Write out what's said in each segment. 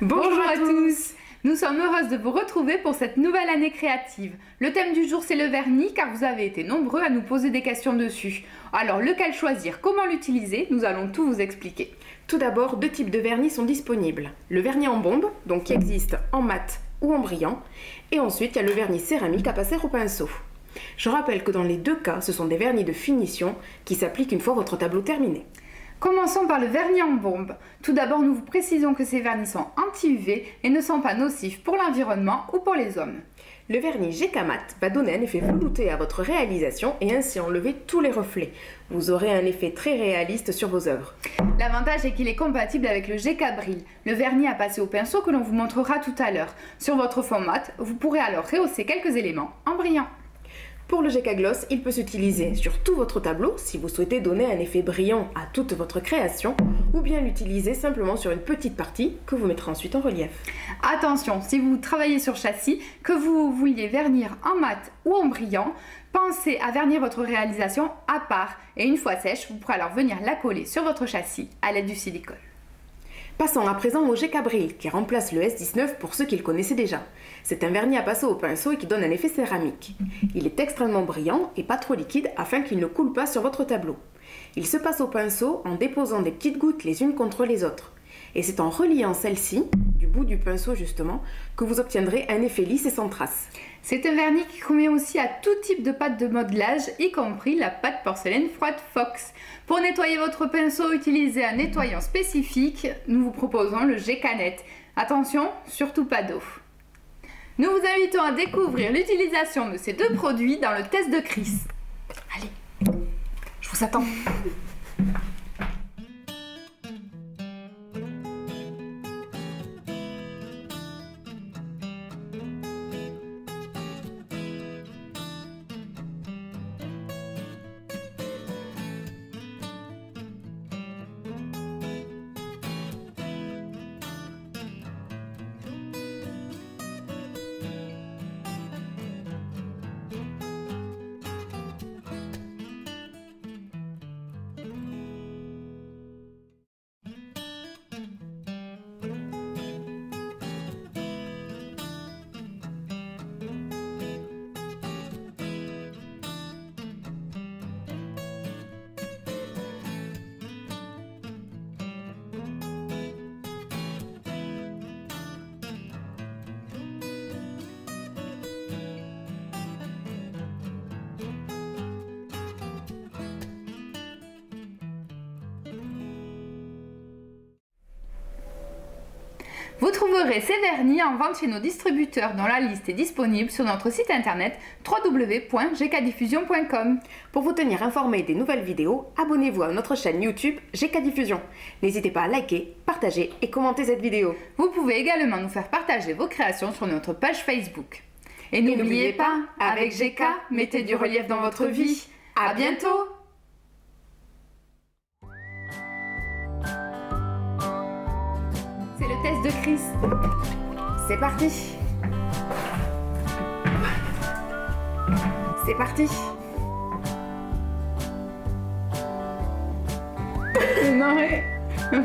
Bonjour à tous. Nous sommes heureuses de vous retrouver pour cette nouvelle année créative. Le thème du jour c'est le vernis car vous avez été nombreux à nous poser des questions dessus. Alors lequel choisir, comment l'utiliser, nous allons tout vous expliquer. Tout d'abord, deux types de vernis sont disponibles. Le vernis en bombe, donc qui existe en mat ou en brillant, et ensuite il y a le vernis céramique à passer au pinceau. Je rappelle que dans les deux cas, ce sont des vernis de finition qui s'appliquent une fois votre tableau terminé. Commençons par le vernis en bombe. Tout d'abord, nous vous précisons que ces vernis sont anti-UV et ne sont pas nocifs pour l'environnement ou pour les hommes. Le vernis GK Mat va donner un effet velouté à votre réalisation et ainsi enlever tous les reflets. Vous aurez un effet très réaliste sur vos œuvres. L'avantage est qu'il est compatible avec le GK Brille, le vernis à passer au pinceau que l'on vous montrera tout à l'heure. Sur votre fond mat, vous pourrez alors rehausser quelques éléments en brillant. Pour le GK Gloss, il peut s'utiliser sur tout votre tableau si vous souhaitez donner un effet brillant à toute votre création ou bien l'utiliser simplement sur une petite partie que vous mettrez ensuite en relief. Attention, si vous travaillez sur châssis, que vous vouliez vernir en mat ou en brillant, pensez à vernir votre réalisation à part et une fois sèche, vous pourrez alors venir la coller sur votre châssis à l'aide du silicone. Passons à présent au GK Brille qui remplace le S19 pour ceux qui le connaissaient déjà. C'est un vernis à passer au pinceau et qui donne un effet céramique. Il est extrêmement brillant et pas trop liquide afin qu'il ne coule pas sur votre tableau. Il se passe au pinceau en déposant des petites gouttes les unes contre les autres. Et c'est en reliant celles-ci, du bout du pinceau justement, que vous obtiendrez un effet lisse et sans trace. C'est un vernis qui convient aussi à tout type de pâte de modelage, y compris la pâte porcelaine froide Fox. Pour nettoyer votre pinceau, utilisez un nettoyant spécifique. Nous vous proposons le GK Net. Attention, surtout pas d'eau. Nous vous invitons à découvrir l'utilisation de ces deux produits dans le test de Chris. Allez, je vous attends. Vous trouverez ces vernis en vente chez nos distributeurs dont la liste est disponible sur notre site internet www.gkdiffusion.com. Pour vous tenir informé des nouvelles vidéos, abonnez-vous à notre chaîne YouTube GK Diffusion. N'hésitez pas à liker, partager et commenter cette vidéo. Vous pouvez également nous faire partager vos créations sur notre page Facebook. Et n'oubliez pas, avec GK, mettez du relief dans votre vie. À bientôt! C'est le test de Chris. C'est parti. C'est parti.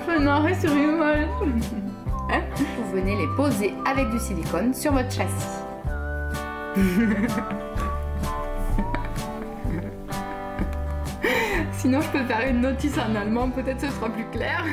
Un arrêt sur une image. Hein? Vous venez les poser avec du silicone sur votre châssis. Sinon je peux faire une notice en allemand, peut-être ce sera plus clair.